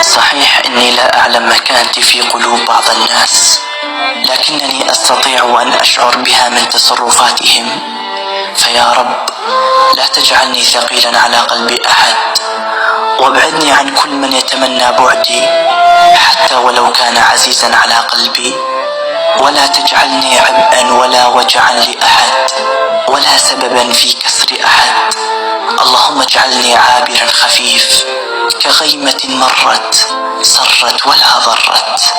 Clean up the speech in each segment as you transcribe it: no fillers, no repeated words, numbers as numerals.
صحيح إني لا أعلم مكانتي في قلوب بعض الناس، لكنني أستطيع أن أشعر بها من تصرفاتهم. فيا رب لا تجعلني ثقيلا على قلب أحد، وابعدني عن كل من يتمنى بعدي حتى ولو كان عزيزا على قلبي، ولا تجعلني عبئا ولا وجعا لأحد ولا سببا في كسر أحد. اللهم اجعلني عابرا خفيف كغيمة مرت سرت ولا ضرت.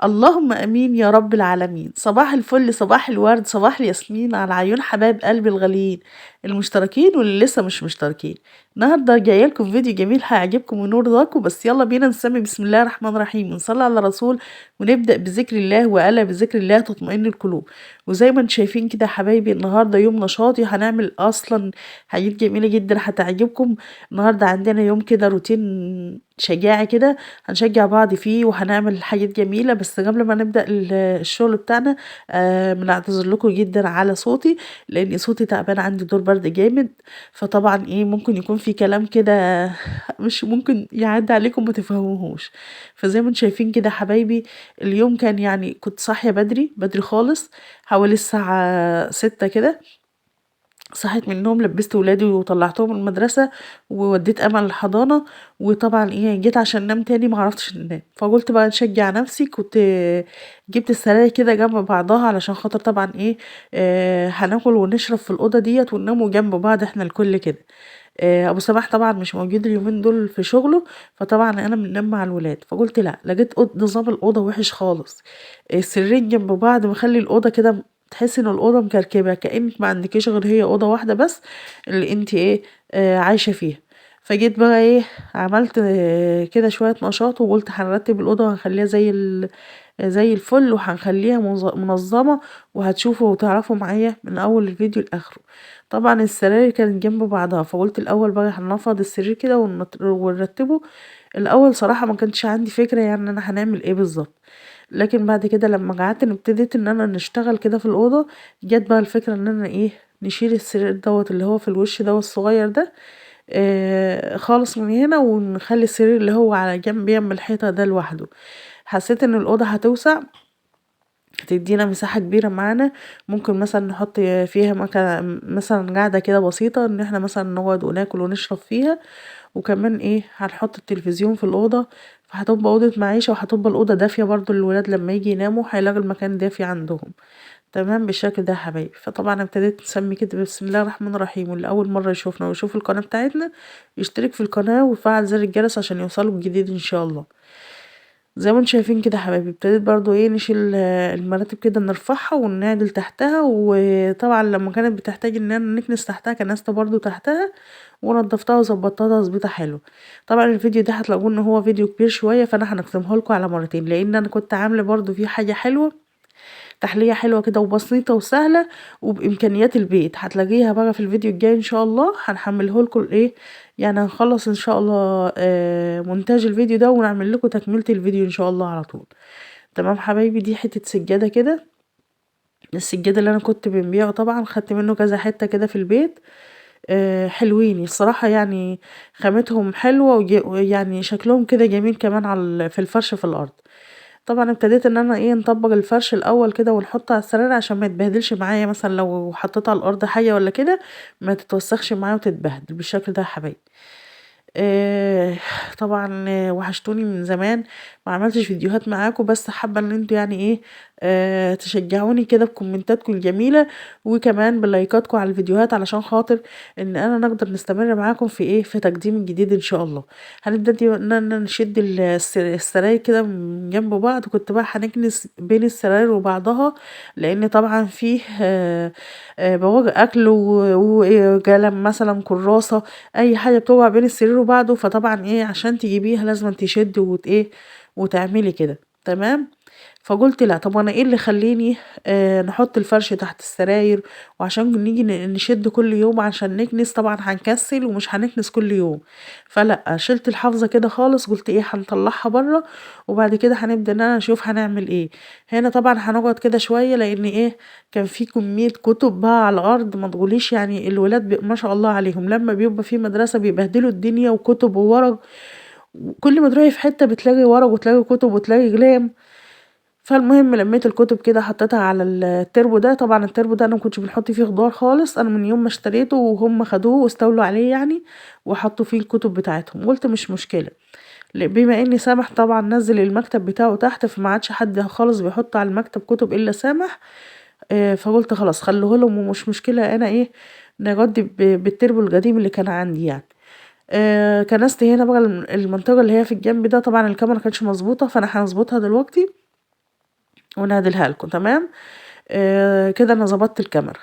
اللهم امين يا رب العالمين. صباح الفل، صباح الورد، صباح الياسمين على عيون حبايب قلبي الغاليين المشتركين واللي لسه مش مشتركين. النهارده جايه لكم فيديو جميل هيعجبكم ونور ضاكم. بس يلا بينا نسمي بسم الله الرحمن الرحيم ونصلي على الرسول ونبدا بذكر الله، والا بذكر الله تطمئن القلوب. وزي ما انتم شايفين كده يا حبايبي، النهارده يوم نشاطي، هنعمل اصلا حاجات جميله جدا هتعجبكم. النهارده عندنا يوم كده روتين شجاعي كده، هنشجع بعض فيه وهنعمل حاجات جميلة. بس قبل ما نبدأ الشغل بتاعنا بنعتذر لكم جدا على صوتي، لأن صوتي تعبان، عندي دور برد جامد. فطبعا ممكن يكون في كلام كده مش ممكن يعدي عليكم ما تفهموهوش. فزي ما انتم شايفين كده حبايبي، اليوم كان كنت صاحية بدري بدري خالص، حوالي الساعة 6 كده. صحيت من النوم، لبست ولادي وطلعتهم المدرسة ووديت امل الحضانة. وطبعا جيت عشان انام تاني، معرفتش انام، فقلت بقى نشجع نفسي. كنت جبت السراير كده جنب بعضها علشان خاطر طبعا هناكل ونشرب في الأوضة ديت ونناموا جنب بعض احنا الكل كده. ابو سماح طبعا مش موجود اليومين دول في شغله، فطبعا انا بننام مع الولاد. فقلت لا، لقيت نظام الأوضة وحش خالص، السريرين جنب بعض مخلي الأوضة كده تحسي ان الأوضة مكركبة، كأنك ما عندكيش غير هي أوضة واحدة بس اللي انت عايشة فيها. فجيت بقى عملت كده شوية نشاط، وقلت هنرتب الأوضة وهنخليها زي الفل، وهنخليها منظمة، وهتشوفوا وتعرفوا معايا من أول الفيديو لآخره. طبعا السراير كانت جنب بعضها، فقلت الأول بقى هنفض السرير كده ونرتبه. الأول صراحة ما كانش عندي فكرة أنا هنعمل ايه بالظبط، لكن بعد كده لما قعدت ابتديت ان انا نشتغل كده في الأوضة، جت بقى الفكرة ان انا نشيل السرير دوت اللي هو في الوش ده الصغير ده خالص من هنا، ونخلي السرير اللي هو على جنب يم الحيطة ده لوحده. حسيت ان الأوضة هتوسع، تدينا مساحة كبيرة معانا. ممكن مثلا نحط فيها مكان مثلا قاعدة كده بسيطة ان احنا مثلا نقعد وناكل ونشرب فيها. وكمان هنحط التلفزيون في الأوضة، فهتبقى أوضة معيشة، وهتبقى الأوضة دافية برضو، الولاد لما يجي يناموا هيلاقوا المكان دافي عندهم. تمام بالشكل ده يا حبايبي. فطبعا ابتديت نسمي كده بسم الله الرحمن الرحيم، واللي أول مرة يشوفنا ويشوف القناة بتاعتنا يشترك في القناة ويفعل زر الجرس عشان يوصله الجديد إن شاء الله. زي ما انتم شايفين كده يا حبايبي، ابتديت برضو نشيل المراتب كده، نرفعها ونعدل تحتها. وطبعا لما كانت بتحتاج ان انا نكنس تحتها كنست برضو تحتها، ونضفتها وظبطتها تظبيطه حلوه. طبعا الفيديو ده هتلاقوه ان هو فيديو كبير شويه، فانا هنختمه لكم على مرتين، لان انا كنت عامله برضو فيه حاجه حلوه، تحلية حلوة كده وبسيطة وسهلة وبإمكانيات البيت. هتلاقيها بقى في الفيديو الجاي إن شاء الله، هنحمله لكم هنخلص إن شاء الله مونتاج الفيديو ده، ونعمل لكم تكملة الفيديو إن شاء الله على طول. تمام حبايبي، دي حتة سجادة كده، السجادة اللي أنا كنت بنبيعه. طبعا خدت منه كذا حتة كده في البيت، حلوين الصراحة، خامتهم حلوة شكلهم كده جميل كمان في الفرش في الأرض. طبعا ابتديت ان انا نطبق الفرش الاول كده ونحطه على السرير عشان ما يتبهدلش معايا، مثلا لو حطيتها على الارض حاجه ولا كده ما تتوسخش معايا وتتبهدل بالشكل ده يا حبايبي. آه طبعا وحشتوني من زمان، ما عملتش فيديوهات معاكم، بس حابه ان انتوا تشجعوني كده بكومنتاتكم الجميله، وكمان بلايكاتكم على الفيديوهات، علشان خاطر ان انا نقدر نستمر معاكم في تقديم الجديد ان شاء الله. هنبدا ان انا نشد السراير كده من جنب بعض. كنت بقى هنكنس بين السراير وبعضها، لان طبعا فيه بواقي اكل وقلم مثلا كراسه، اي حاجه بتوقع بين السرير وبعضه. فطبعا عشان تجيبيها لازم تشد وتعملي كده. تمام. فقلت لا، طب انا اللي خليني نحط الفرش تحت السراير، وعشان نيجي نشد كل يوم عشان نكنس، طبعا هنكسل ومش هنكنس كل يوم. فلا، شلت الحافظه كده خالص، قلت هنطلعها بره، وبعد كده هنبدا ان انا نشوف هنعمل ايه. هنا طبعا هنقعد كده شويه، لان كان في كميه كتب بقى على الارض ما تقوليش. الولاد ما شاء الله عليهم، لما بيبقى في مدرسه بيبهدلوا الدنيا وكتب وورق كل ما تروحي في حتة بتلاقي ورق وتلاقي كتب وتلاقي أقلام. فالمهم لميت الكتب كده حطيتها على التربو ده. طبعا التربو ده انا مكنتش بنحط فيه خضار خالص، انا من يوم ما اشتريته وهم خدوه واستولوا عليه يعني وحطوا فيه الكتب بتاعتهم. قلت مش مشكلة، بما اني سامح طبعا نزل المكتب بتاعه تحت، فما عادش حد خالص بيحط على المكتب كتب الا سامح. فقلت خلاص خلوه لهم ومش مشكلة، انا ايه نغدي بالتربو القديم اللي كان عندي يعني. كنست هنا بقى المنطقة اللي هي في الجنب ده. طبعا الكاميرا كانتش مظبوطة، فانا هظبطها دلوقتي ونعدلها لكم تمام. كده انا ظبطت الكاميرا.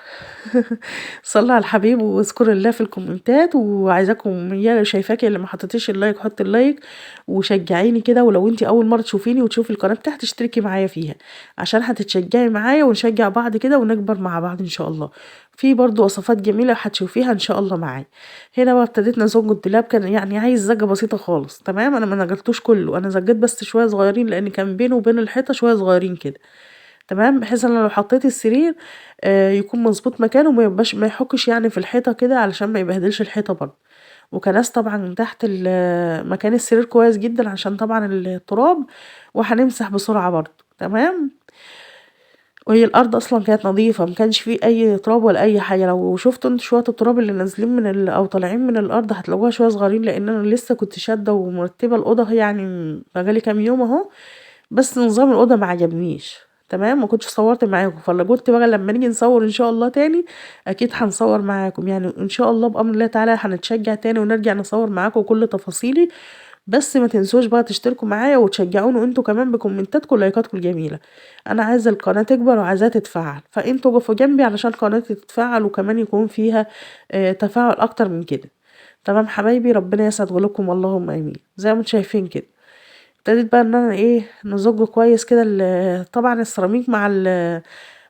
صلى على الحبيب واذكر الله في الكومنتات، وعايزاكم يا شايفاكي اللي ما حطيتيش اللايك حطي اللايك وشجعيني كده. ولو انتي اول مره تشوفيني وتشوفي القناه بتاعتي اشتركي معايا فيها عشان هتتشجعي معايا ونشجع بعض كده ونكبر مع بعض ان شاء الله. في برضو وصفات جميله هتشوفيها ان شاء الله معايا. هنا بقى ابتديت نزج الدولاب، كان يعني عايز زجه بسيطه خالص تمام. انا ما نجرتوش كله، انا زجيت بس شويه صغيرين لان كان بينه وبين الحيطه شويه صغيرين كده تمام، بحيث ان لو حطيت السرير يكون مظبوط مكانه ما يحكش يعني في الحيطه كده علشان ما يبهدلش الحيطه برضه. وكنست طبعا تحت مكان السرير كويس جدا عشان طبعا التراب، وهنمسح بسرعه برضه تمام. وهي الارض اصلا كانت نظيفه، ما كانش فيه اي تراب ولا اي حاجه. لو شفتوا انتوا شويه التراب اللي نازلين او طالعين من الارض هتلاقوها شويه صغيرين، لان انا لسه كنت شاده ومرتبه الاوضه يعني بقالي كام يوم اهو. بس نظام الاوضه ما عجبنيش تمام، ما كنتش صورت معاكم، فلا قلت بقى لما نيجي نصور ان شاء الله تاني اكيد هنصور معاكم يعني ان شاء الله بامر الله تعالى. هنتشجع تاني ونرجع نصور معاكم كل تفاصيلي. بس ما تنسوش بقى تشتركوا معايا وتشجعوني انتوا كمان بكومنتاتكم ولايكاتكم الجميله. انا عايزه القناه تكبر وعايزاها تتفعل، فانتوا وقفوا جنبي علشان القناه تتفعل وكمان يكون فيها تفاعل اكتر من كده تمام حبايبي. ربنا يسعد قلوبكم اللهم امين. زي ما انتم شايفين كده ابتديت بقى ان انا نزجه كويس كده. طبعا السيراميك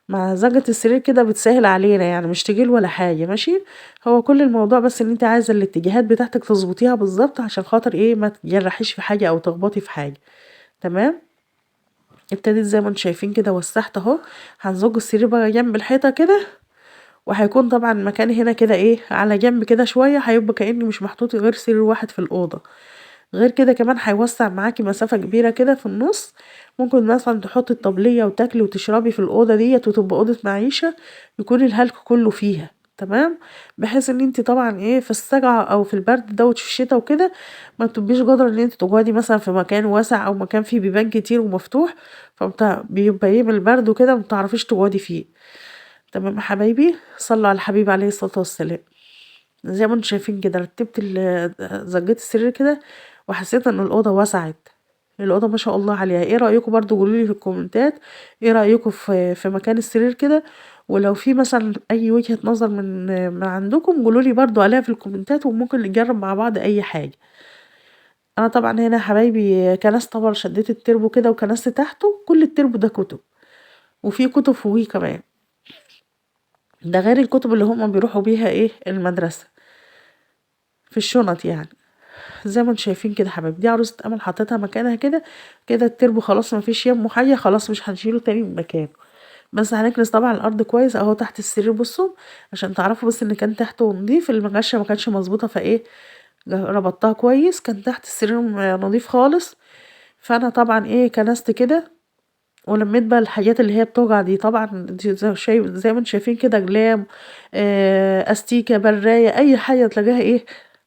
مع زجة السرير كده بتسهل علينا يعني، مش تقيل ولا حاجة ماشي. هو كل الموضوع بس ان انت عايزة الاتجاهات بتاعتك تظبطيها بالظبط عشان خاطر ما تجرحيش في حاجة او تخبطي في حاجة تمام. ابتديت زي ما انتم شايفين كده وسحت اهو. هنزج السرير بقى جنب الحيطة كده، وهيكون طبعا مكان هنا كده على جنب كده شوية، هيبقى كأني مش محطوط غير سرير واحد في الأوضة. غير كده كمان هيوسع معاكي مسافة كبيرة كده في النص. ممكن مثلا تحطي الطبلية وتاكلي وتشربي في الأوضة ديت وتبقى أوضة معيشة يكون الهلك كله فيها تمام. بحيث ان انت طبعا في السجعة او في البرد دوت في الشتاء وكده ما تبقيش قادرة ان انت تقعدي مثلا في مكان واسع او مكان فيه بيبان كتير ومفتوح، فبيبقى من البرد وكده متعرفيش تقعدي فيه تمام يا حبايبي. صلوا على الحبيب عليه الصلاة والسلام. زي ما انتم شايفين كده رتبت زجيت السرير كده وحسيت ان الاوضه وسعت. الاوضه ما شاء الله عليها. ايه رايكم برضو قولولي في الكومنتات ايه رايكم في مكان السرير كده. ولو في مثلا اي وجهة نظر من عندكم قولولي برضو عليها في الكومنتات وممكن نجرب مع بعض اي حاجه. انا طبعا هنا يا حبايبي كنست طبعا شديت التربو كده وكنست تحته. كل التربو ده كتب وفي كتب فوقيه كمان، ده غير الكتب اللي هما بيروحوا بيها المدرسه في الشنط يعني. زي ما انتم شايفين كده حبايبي دي عروسة امل حطيتها مكانها كده. كده التربو خلاص ما فيش يم حاجه، خلاص مش هنشيله تاني من مكانه. بس هنكنس طبعا الارض كويس اهو تحت السرير. بصوا عشان تعرفوا بس ان كان تحته نضيف، المجشه ما كانش مظبوطه ربطتها كويس. كان تحت السرير نضيف خالص. فانا طبعا كنست كده ولميت بقى الحاجات اللي هي بتوجع دي. طبعا انتوا زي ما انتم شايفين كده جلام استيكه برايه اي حاجه تلاقيها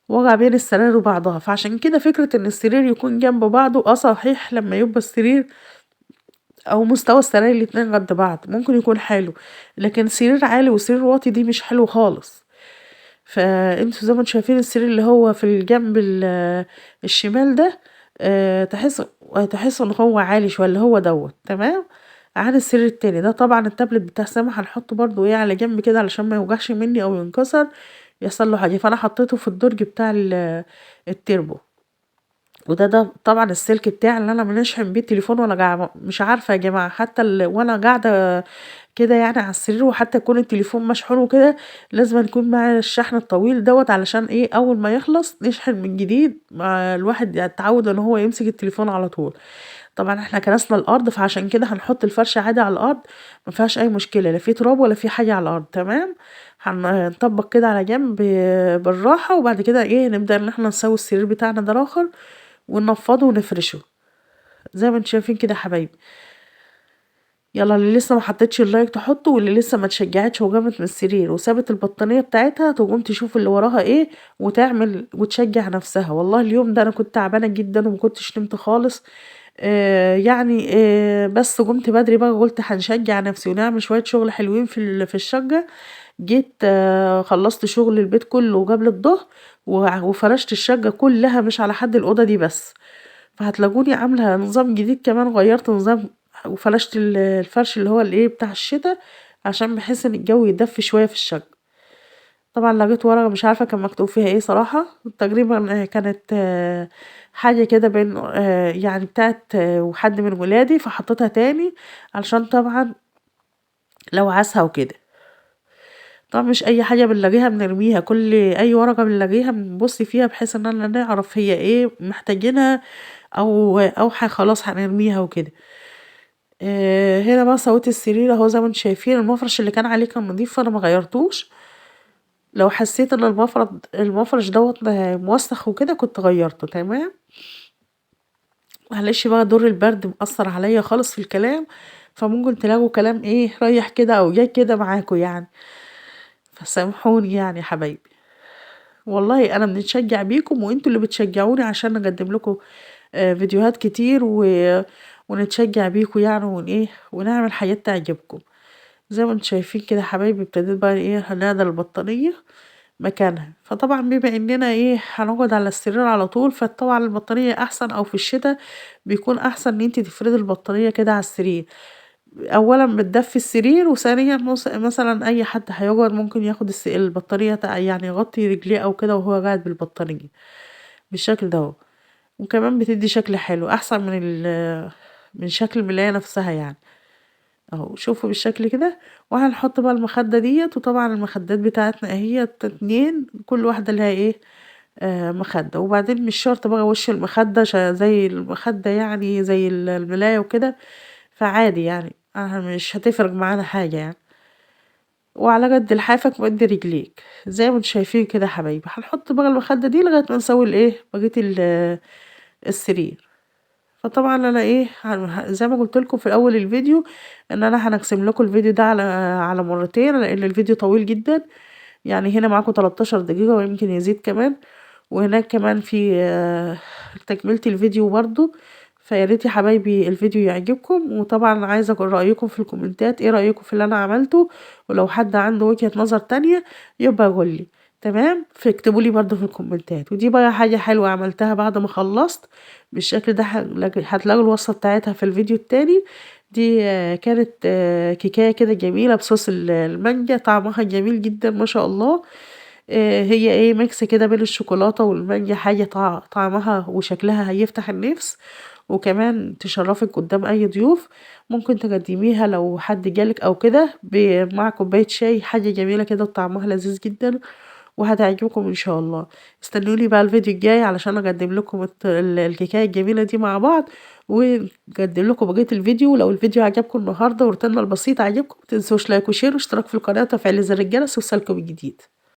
وجع بين السراير وبعضها. فعشان كده فكرة ان السرير يكون جنب بعضه صحيح لما يبقى السرير او مستوى السراير الاتنين قد بعض ممكن يكون حلو، لكن سرير عالي وسرير واطي دي مش حلو خالص. فانتوا زي ما انتوا شايفين السرير اللي هو في الجنب الشمال ده تحس ان هو عالي شويه اللي هو دوت تمام عن السرير التاني ده. طبعا التابلت بتاع سامح هنحطه برضو على جنب كده علشان ما يوجعش مني او ينكسر يحصل له حاجه. فانا حطيته في الدرج بتاع التربو. وده طبعا السلك بتاعي اللي انا بنشحن بيه التليفون وانا قاعده. مش عارفه يا جماعه حتى وانا قاعده كده يعني على السرير وحتى يكون التليفون مشحون وكده لازم يكون معايا الشحن الطويل دوت علشان اول ما يخلص نشحن من جديد. مع الواحد يتعود ان هو يمسك التليفون على طول. طبعا احنا كنسنا الارض فعشان كده هنحط الفرشه عادي على الارض ما فيهاش اي مشكله، لا في تراب ولا في حاجه على الارض تمام. هنطبق كده على جنب بالراحه وبعد كده نبدا ان احنا نسوي السرير بتاعنا ده الاخر وننفضه ونفرشه زي ما انتم شايفين كده يا حبايبي. يلا اللي لسه ما حطيتش اللايك تحطه، واللي لسه ما اتشجعتش وقامت من السرير وسابت البطانيه بتاعتها تقوم تشوف اللي وراها ايه وتعمل وتشجع نفسها. والله اليوم ده انا كنت تعبانه جدا وما كنتش نمت خالص. بس قمت بدري بقى، قلت هنشجع نفسي ونعمل شويه شغل حلوين في الشقه. جيت خلصت شغل البيت كله قبل الظهر وفرشت الشقه كلها مش على حد الاوضه دي بس. فهتلاقوني عامله نظام جديد كمان، غيرت نظام وفرشت الفرش اللي هو الايه بتاع الشتاء عشان بحس ان الجو يدفي شويه في الشقه. طبعا لقيت ورقه مش عارفه كان مكتوب فيها ايه صراحه، تقريبا كانت حاجه كده بين يعني بتاعت وحد من ولادي، فحطيتها تاني علشان طبعا لو عاسها وكده. طبعا مش اي حاجه بنلاقيها بنرميها، كل اي ورقه بنلاقيها بنبص فيها بحيث اننا نعرف هي ايه محتاجينها او خلاص هنرميها وكده. هنا بقى سويت السرير اهو زي ما انتم شايفين. المفرش اللي كان عليه كان نضيف فانا ما غيرتوش. لو حسيت ان المفرش دوت موسخ وكده كنت غيرته. تمام. معلش بقى دور البرد مأثر عليا خالص في الكلام، فممكن تلاقوا كلام ايه رايح كده او جاي كده معاكم يعني، فسامحوني يعني يا حبايبي. والله انا بنتشجع بيكم وانتوا اللي بتشجعوني عشان نقدم لكم فيديوهات كتير ونتشجع بيكم يعني ونعمل حاجات تعجبكم. زي ما انتم شايفين كده حبايبي ابتديت بقى هنعدل البطانية مكانها. فطبعا بما اننا هنقعد على السرير على طول، فطبعا البطانية احسن، او في الشتاء بيكون احسن ان انت تفردي البطانية كده على السرير. اولا بتدفي السرير، وثانيا مثلا اي حد هيقعد ممكن ياخد البطانية يعني يغطي رجليه او كده وهو قاعد بالبطانية بالشكل ده. وكمان بتدي شكل حلو احسن من شكل الملاية نفسها يعني. اهو شوفوا بالشكل كده. وهنحط بقى المخدة ديت، وطبعا المخدات بتاعتنا اهي 2 كل واحدة لها مخدة. وبعدين مش شرط بقى وش المخدة زي المخدة يعني زي الملاية وكده، فعادي يعني مش هتفرق معانا حاجة يعني. وعلى قد لحافك وقد رجليك زي ما انتم شايفين كده يا حبايبي. هنحط بقى المخدة دي لغاية ما نسوي بقية السرير. فطبعا انا زي ما قلت لكم في اول الفيديو ان انا هنقسم لكم الفيديو ده على مرتين، لان الفيديو طويل جدا يعني. هنا معاكم 13 دقيقة ويمكن يزيد كمان، وهناك كمان في تكملة الفيديو برضو. فياريت يا حبايبي الفيديو يعجبكم، وطبعا عايزة اقول رأيكم في الكومنتات، ايه رأيكم في اللي انا عملته، ولو حد عنده وجهة نظر تانية يبقى قولي. تمام. فاكتبوا لي برضو في الكومنتات. ودي بقى حاجة حلوة عملتها بعد ما خلصت بالشكل ده، هتلاقوا الوصفة بتاعتها في الفيديو التاني. دي كانت كيكاية كده جميلة بصوص المانجا، طعمها جميل جدا ما شاء الله. هي ميكس كده بين الشوكولاتة والمانجا، حاجة طعمها وشكلها هيفتح النفس، وكمان تشرفك قدام اي ضيوف. ممكن تقدميها لو حد جالك او كده مع كوباية شاي، حاجة جميلة كده وطعمها لذيذ جدا وهتعجبكم ان شاء الله. استنوني بقى الفيديو الجاي علشان اقدم لكم الكيكايه الجميله دي مع بعض، ونقدم لكم بقيه الفيديو. لو الفيديو عجبكم النهارده وروتيننا البسيط عجبكم، متنسوش لايك وشير واشتراك في القناه وتفعيل زر الجرس يوصلكم الجديد.